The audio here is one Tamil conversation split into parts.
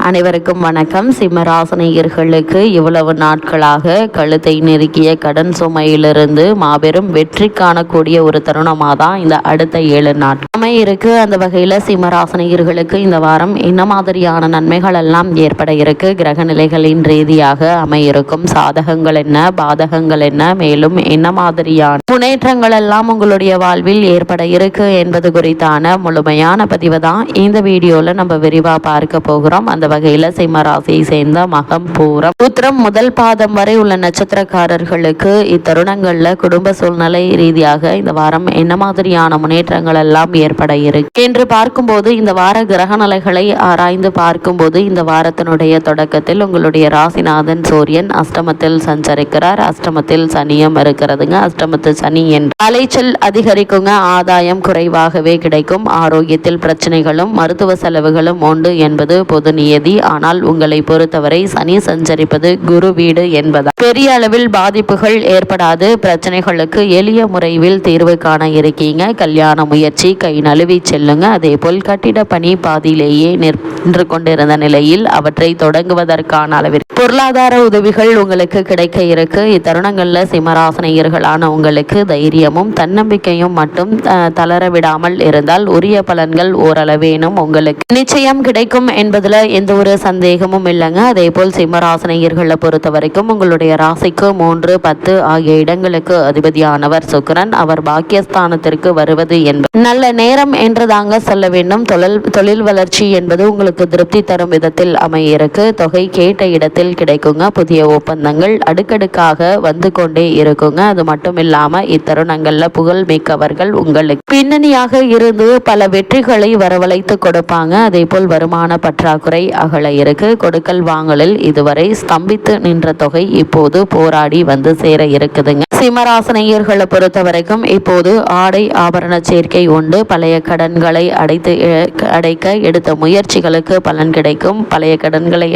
அனைவருக்கும் வணக்கம். சிம்மராசினியர்களுக்கு இவ்வளவு நாட்களாக கழுத்தை நெருக்கிய கடன் சுமையிலிருந்து மாபெரும் வெற்றி காணக்கூடிய ஒரு தருணமாக தான் இந்த அடுத்த 7 நாட்கள் அமையிருக்கு. அந்த வகையில் சிம்மராசினியர்களுக்கு இந்த வாரம் என்ன மாதிரியான நன்மைகள் எல்லாம் ஏற்பட இருக்கு, கிரக நிலைகளின் ரீதியாக அமையிருக்கும் சாதகங்கள் என்ன, பாதகங்கள் என்ன, மேலும் என்ன மாதிரியான முன்னேற்றங்கள் எல்லாம் உங்களுடைய வாழ்வில் ஏற்பட இருக்கு என்பது குறித்தான முழுமையான பதிவு தான் இந்த வீடியோல நம்ம விரிவாக பார்க்க போகிறோம். அந்த வகையில் சிம்ம ராசியை சேர்ந்த மகம், பூரம், உத்திரம் முதல் பாதம் வரை உள்ள நட்சத்திரக்காரர்களுக்கு இத்தருணங்கள்ல குடும்ப சூழ்நிலை ரீதியாக இந்த வாரம் என்ன மாதிரியான முன்னேற்றங்கள் எல்லாம் ஏற்பட இருக்கு என்று பார்க்கும்போது, இந்த வார கிரக நிலைகளை ஆராய்ந்து பார்க்கும்போது இந்த வாரத்தினுடைய தொடக்கத்தில் உங்களுடைய ராசிநாதன் சூரியன் அஷ்டமத்தில் சஞ்சரிக்கிறார். அஷ்டமத்தில் சனியும் இருக்கிறதுங்க. அஷ்டமத்து சனி என்று அலைச்சல் அதிகரிக்குங்க, ஆதாயம் குறைவாகவே கிடைக்கும், ஆரோக்கியத்தில் பிரச்சனைகளும் மருத்துவ செலவுகளும் உண்டு என்பது பொது நியதி. ஆனால் உங்களை பொறுத்தவரை சனி சஞ்சரிப்பது குரு வீடு என்பதால் பெரிய அளவில் பாதிப்புகள் ஏற்படாது. பிரச்சனைகளுக்கு எளிய முறையில் தீர்வு காண இருக்கீங்க. கல்யாண முயற்சி கை நழுவி செல்லுங்க. அதே போல் கட்டிட பணி பாதியிலேயே நின்று கொண்டிருந்த நிலையில் அவற்றை தொடங்குவதற்கான அளவிற்கு பொருளாதார உதவிகள் உங்களுக்கு கிடைக்க இருக்கு. இத்தருணங்கள்ல சிம்மராசினியர்களான உங்களுக்கு தைரியமும் தன்னம்பிக்கையும் மட்டும் தளர விடாமல் இருந்தால் உரிய பலன்கள் ஓரளவேனும் உங்களுக்கு நிச்சயம் கிடைக்கும் என்பதுல எந்த ஒரு சந்தேகமும் இல்லைங்க. அதே போல் சிம்மராசினியர்களை பொறுத்த வரைக்கும் உங்களுடைய ராசிக்கு 3, 10 ஆகிய இடங்களுக்கு அதிபதியானவர் சுக்கிரன். அவர் பாக்கியஸ்தானத்திற்கு வருவது என்பது நல்ல நேரம் என்று தாங்க சொல்ல வேண்டும். தொழில் வளர்ச்சி என்பது உங்களுக்கு திருப்தி தரும் விதத்தில் அமையிருக்கு. தொகை கேட்ட இடத்தில் கிடைக்குங்க. புதிய ஒப்பந்தங்கள் அடுக்கடுக்காக வந்து கொண்டே இருக்குங்க. அது மட்டும் இல்லாம இத்தருணங்கள்ல புகழ் மிக்கவர்கள் உங்களுக்கு பின்னணியாக இருந்து பல வெற்றிகளை வரவழைத்து கொடுப்பாங்க. அதே போல் வருமான பற்றாக்குறை அகல இருக்கு. கொடுக்கல் வாங்கலில் இதுவரை ஸ்தம்பித்து நின்ற தொகை இப்போது போராடி வந்து சேர இருக்குதுங்க. சிம்மராசினியர்களை பொறுத்த வரைக்கும் இப்போது ஆடை ஆபரண சேர்க்கை உண்டு. பழைய கடன்களை அடைக்க எடுத்த முயற்சிகளுக்கு பலன் கிடைக்கும். பழைய கடன்களை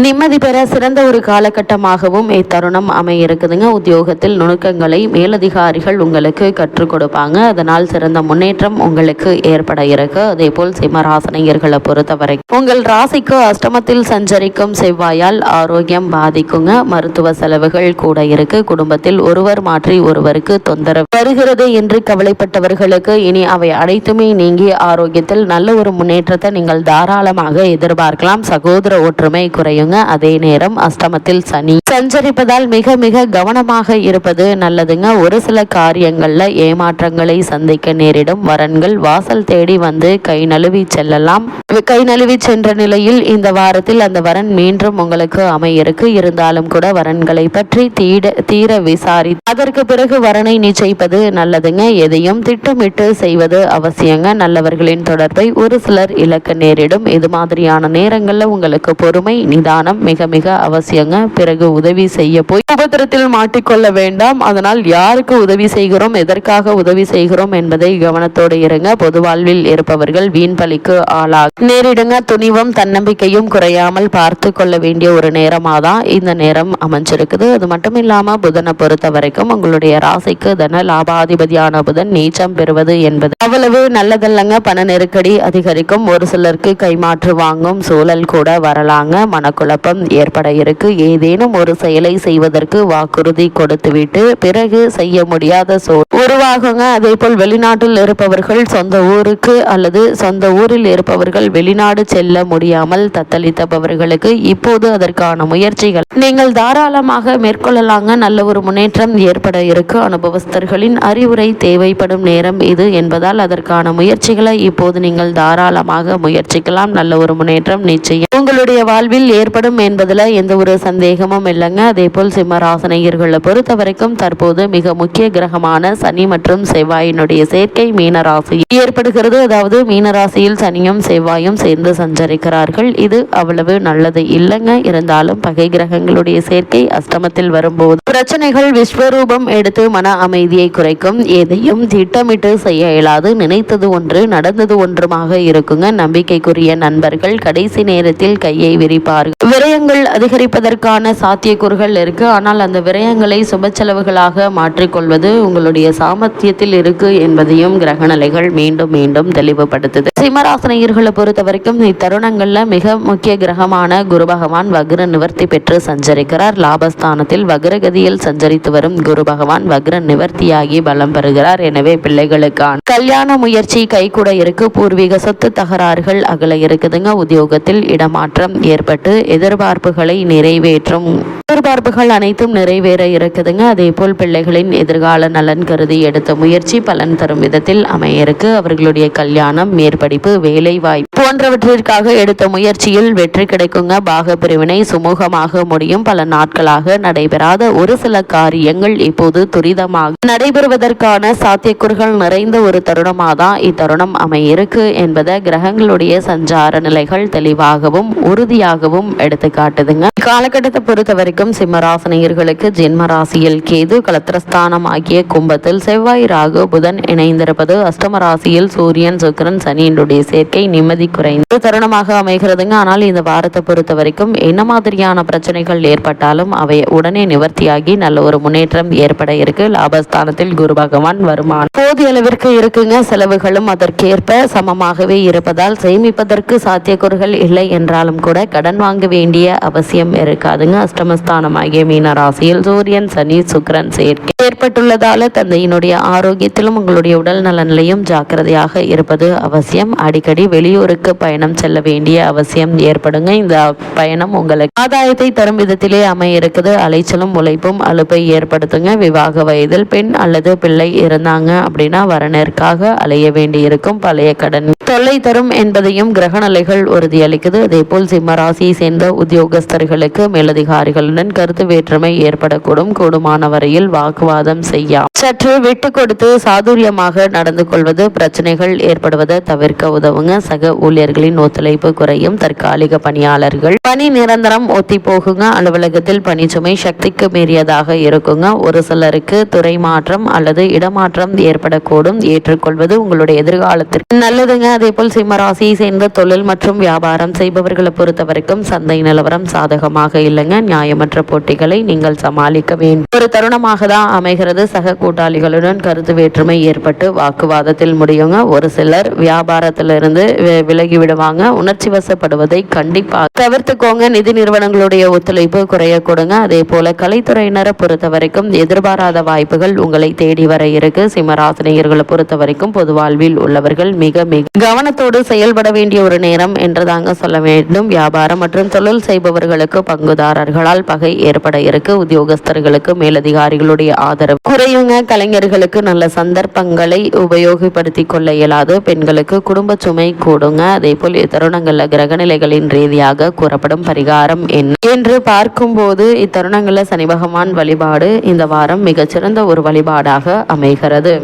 நிம்மதி பெற சிறந்த ஒரு காலகட்டமாகவும் இத்தருணம் அமையிருக்குதுங்க. உத்தியோகத்தில் நுணுக்கங்களை மேலதிகாரிகள் உங்களுக்கு கற்றுக் கொடுப்பாங்க. அதனால் சிறந்த முன்னேற்றம் உங்களுக்கு ஏற்பட இருக்கு. அதே போல் சிம்மராசினியர்களை பொறுத்தவரை உங்கள் ராசிக்கு அஷ்டமத்தில் சஞ்சரிக்கும் செவ்வாயால் ஆரோக்கியம் பாதிக்குங்க. மருத்துவ செலவுகள் கூட இருக்கு. குடும்பத்தில் ஒருவர் மாற்றி ஒருவருக்கு தொந்தரவு வருகிறது என்று கவலைப்பட்டவர்களுக்கு இனி அவை அனைத்துமே நீங்கி ஆரோக்கியத்தில் நல்ல ஒரு முன்னேற்றத்தை நீங்கள் தாராளமாக எதிர்பார்க்கலாம். சகோதர ஒற்றுமை குறையுங்க. அதே நேரம் அஷ்டமத்தில் சனி சஞ்சரிப்பதால் மிக மிக கவனமாக இருப்பது நல்லதுங்க. ஒரு சில காரியங்கள்ல ஏமாற்றங்களை சந்திக்க நேரிடும். வரன்கள் வாசல் தேடி வந்து கை நழுவி செல்லலாம். கை நழுவி சென்ற நிலையில் இந்த வாரத்தில் அந்த வரன் மீண்டும் உங்களுக்கு அமையிருக்கு. இருந்தாலும் கூட வரன்களை பற்றி தீர விசாரி அதற்கு பிறகு வரனை நிச்சயிப்பது நல்லதுங்க. எதையும் திட்டமிட்டு செய்வது அவசியங்க. நல்லவர்களின் தொடர்பை ஒரு சிலர் இழக்க நேரிடும். இது மாதிரியான நேரங்கள்ல உங்களுக்கு பொறுமை நிதானம் மிக மிக அவசியங்க. பிறகு உதவி செய்ய போய் உபத்திரத்தில் மாட்டிக்கொள்ள வேண்டாம். அதனால் யாருக்கு உதவி செய்கிறோம், எதற்காக உதவி செய்கிறோம் என்பதை கவனத்தோடு இருங்க. பொது வாழ்வில் இருப்பவர்கள் வீண் பலிக்கு ஆளாக நேரிடுங்க. துணிவும் தன்னம்பிக்கையும் குறையாமல் பார்த்து கொள்ள வேண்டிய ஒரு நேரமாக தான் இந்த நேரம் அமைஞ்சிருக்குது. அது மட்டும் இல்லாம புதனை பொறுத்த வரைக்கும் உங்களுடைய ராசிக்கு தன லாபாதிபதியான புதன் நீச்சம் பெறுவது என்பது அவ்வளவு நல்லதல்லங்க. பண நெருக்கடி அதிகரிக்கும். ஒரு சிலருக்கு கைமாற்று வாங்கும் சூழல் கூட வரலாங்க. மனக்குழப்பம் ஏற்பட இருக்கு. ஏதேனும் ஒரு செயலை செய்வதற்கு வாக்குறுதி கொடுத்துவிட்டு பிறகு செய்ய முடியாத சூழல் உருவாகுங்க. அதே போல் வெளிநாட்டில் இருப்பவர்கள் சொந்த ஊருக்கு அல்லது சொந்த ஊரில் இருப்பவர்கள் வெளிநாடு செல்ல முடியாமல் தத்தளித்தவர்களுக்கு இப்போது அதற்கான முயற்சிகள் நீங்கள் தாராளமாக மேற்கொள்ளலாங்க. நல்ல ஒரு முன்னேற்றம் ஏற்பட இருக்கு. அனுபவஸ்தர்களின் அறிவுரை தேவைப்படும் நேரம் இது என்பதால் அதற்கான முயற்சிகளை இப்போது நீங்கள் தாராளமாக முயற்சிக்கலாம். நல்ல ஒரு முன்னேற்றம் நிச்சயம் உங்களுடைய வாழ்வில் ஏற்படும் என்பதுல எந்த ஒரு சந்தேகமும் இல்லைங்க. அதே போல் சிம்மராசினியர்களை பொறுத்த வரைக்கும் தற்போது மிக முக்கிய கிரகமான சனி மற்றும் செவ்வாயினுடைய சேர்க்கை மீனராசியில் ஏற்படுகிறது. அதாவது மீனராசியில் சனியும் செவ்வாயும் சேர்ந்து சஞ்சரிக்கிறார்கள். இது அவ்வளவு நல்லது இல்லைங்க. இருந்தாலும் பகை கிரகங்களுடைய சேர்க்கை அஷ்டமத்தில் வரும்போது பிரச்சனைகள் விஸ்வரூபம் எடுத்து மன அமைதியை குறைக்கும். எதையும் திட்டமிட்டு செய்ய இயலாது. நினைத்தது ஒன்று நடந்தது ஒன்றுமாக இருக்குங்க. நம்பிக்கைக்குரிய நண்பர்கள் கடைசி நேரத்தில் கையை விரிப்பார்கள். விரயங்கள் அதிகரிப்பதற்கான சாத்தியக்கூறுகள் இருக்கு. ஆனால் அந்த விரயங்களை சுப செலவுகளாக மாற்றிக்கொள்வது உங்களுடைய சாமர்த்தியத்தில் இருக்கு என்பதையும் கிரகநிலைகள் மீண்டும் மீண்டும் தெளிவுபடுத்துது. சிம்மராசினியர்களை பொறுத்த வரைக்கும் இத்தருணங்கள்ல மிக முக்கிய கிரகமான குரு பகவான் வக்ர நிவர்த்தி பெற்று சஞ்சரிக்கிறார். லாபஸ்தானத்தில் வக்ரகதியில் சஞ்சரித்து வரும் குரு பகவான் வக்ர நிவர்த்தியாகி பலம் பெறுகிறார். எனவே பிள்ளைகளுக்கான கல்யாண முயற்சி கைகூட இருக்கு. பூர்வீக சொத்து தகராறுகள் அகல இருக்குதுங்க. உத்தியோகத்தில் இடமாற்றம் ஏற்பட்டு எதிர்பார்ப்புகளை நிறைவேற்றும் எதிர்பார்ப்புகள் அனைத்தும் நிறைவேற இருக்குதுங்க. அதே போல் பிள்ளைகளின் எதிர்கால நலன் கருதி எடுத்த முயற்சி பலன் தரும் விதத்தில் அமைய இருக்கு. அவர்களுடைய கல்யாணம், மேற்படிப்பு, வேலை வாய்ப்பு போன்றவற்றிற்காக எடுத்த முயற்சியில் வெற்றி கிடைக்குங்க. பாக பிரிவினை சுமூகமாக முடியும். பல நாட்களாக நடைபெறாத ஒரு சில காரியங்கள் இப்போது துரிதமாக நடைபெறுவதற்கான சாத்தியக்கூறுகள் நிறைந்த ஒரு தருணமாக தான் இத்தருணம் அமையிருக்கு என்பதை கிரகங்களுடைய சஞ்சார நிலைகள் தெளிவாகவும் உறுதியாகவும் எடுத்து காட்டுதுங்க. காலகட்டத்தை பொறுத்த வரைக்கும் சிம்மராசினியர்களுக்கு ஜென்ம ராசியில் கேது, கலத்திரஸ்தானம் ஆகிய கும்பத்தில் செவ்வாய், ராகு, புதன் இணைந்திருப்பது, அஷ்டம ராசியில் சூரியன், சுக்கிரன், சனியினுடைய சேர்க்கை நிம்மதி குறைந்த தருணமாக அமைகிறதுங்க. ஆனால் இந்த வாரத்தை பொறுத்த வரைக்கும் என்ன மாதிரியான பிரச்சனைகள் ஏற்பட்டாலும் அவை உடனே நிவர்த்தியாகி நல்ல ஒரு முன்னேற்றம் ஏற்பட இருக்கு. லாபஸ்தானத்தில் குரு பகவான் வருமானம் போதிய அளவிற்கு இருக்குங்க. செலவுகளும் அதற்கேற்ப சமமாகவே இருப்பதால் சேமிப்பதற்கு சாத்தியக்கூறுகள் இல்லை என்றாலும் கூட கடன் வாங்க வேண்டிய அவசியம் இருக்காதுங்க. அஷ்டமஸ்தானமாகிய மீன ராசியில் சூரியன், சனி, சுக்கிரன் சேர்க்கை ஏற்பட்டுள்ளதால தந்தையினுடைய ஆரோக்கியத்திலும் உங்களுடைய உடல் நலனிலையும் ஜாக்கிரதையாக இருப்பது அவசியம். அடிக்கடி வெளியூருக்கு பயணம் செல்ல வேண்டிய அவசியம் ஏற்படுங்க. இந்த பயணம் உங்களுக்கு ஆதாயத்தை தரும் விதத்திலே அமைய இருக்குது. அலைச்சலும் உழைப்பும் அலுப்பை ஏற்படுத்துங்க. விவாக வயதில் பெண் அல்லது பிள்ளை இருந்தாங்க அப்படின்னா வரனருக்காக அலைய வேண்டி இருக்கும். பழைய கடன் தொல்லை தரும் என்பதையும் கிரகநிலைகள் உறுதியளிக்குது. அதே போல் சிம்ம ராசியை சேர்ந்த உத்தியோகஸ்தர்களுக்கு மேலதிகாரிகளுடன் கருத்து வேற்றுமை ஏற்படக்கூடும். கூடுமான வரையில் வாக்குவாதம் செய்யாம சற்று விட்டு கொடுத்து சாதுரியமாக நடந்து கொள்வது பிரச்சனைகள் ஏற்படுவதை தவிர்க்க உதவுங்க. சக ஊழியர்களின் ஒத்துழைப்பு குறையும். தற்காலிக பணியாளர்கள் பணி நிரந்தரம் ஒத்தி போகுங்க. அலுவலகத்தில் பணிச்சுமை சக்திக்கு மீறியதாக இருக்குங்க. ஒரு சிலருக்கு துறை மாற்றம் அல்லது இடமாற்றம் ஏற்படக்கூடும். ஏற்றுக்கொள்வது உங்களுடைய எதிர்காலத்திற்கு நல்லதுங்க. அதே போல் சிம்மராசியை சேர்ந்த தொழில் மற்றும் வியாபாரம் செய்பவர்களை பொறுத்த வரைக்கும் சந்தை நிலவரம் சாதகமாக இல்லைங்க. நியாயமற்ற போட்டிகளை நீங்கள் சமாளிக்க வேண்டும் ஒரு தருணமாக தான் அமைகிறது. சக கூட்டாளிகளுடன் கருத்து வேற்றுமை ஏற்பட்டு வாக்குவாதத்தில் முடியுங்க. ஒரு சிலர் வியாபாரத்திலிருந்து விலகி விடுவாங்க. உணர்ச்சி வசப்படுவதை கண்டிப்பாக தவிர்த்துக்கோங்க. நிதி நிறுவனங்களுடைய ஒத்துழைப்பு குறைய கொடுங்க. அதே போல கலைத்துறையினரை பொறுத்த வரைக்கும் எதிர்பாராத வாய்ப்புகள் உங்களை தேடி வர இருக்கு. சிம்மராசினியர்களை பொறுத்த வரைக்கும் பொது வாழ்வில் உள்ளவர்கள் மிக கவனத்தோடு செயல்பட வேண்டிய ஒரு நேரம் என்றுதாங்க சொல்ல வேண்டும். வியாபாரம் மற்றும் தொழில் செய்பவர்களுக்கு பங்குதாரர்களால் பகை ஏற்பட இருக்கு. உத்தியோகஸ்தர்களுக்கு மேலதிகாரிகளுடைய ஆதரவு குறையுங்க. கலைஞர்களுக்கு நல்ல சந்தர்ப்பங்களை உபயோகப்படுத்திக் கொள்ள இயலாது. பெண்களுக்கு குடும்ப சுமை கூடுங்க. அதே போல் இத்தருணங்கள்ல கிரகநிலைகளின் ரீதியாக கூறப்படும் பரிகாரம் என்ன என்று பார்க்கும்போது இத்தருணங்கள்ல சனி பகவான் வழிபாடு இந்த வாரம் மிகச்சிறந்த ஒரு வழிபாடாக அமைகிறது.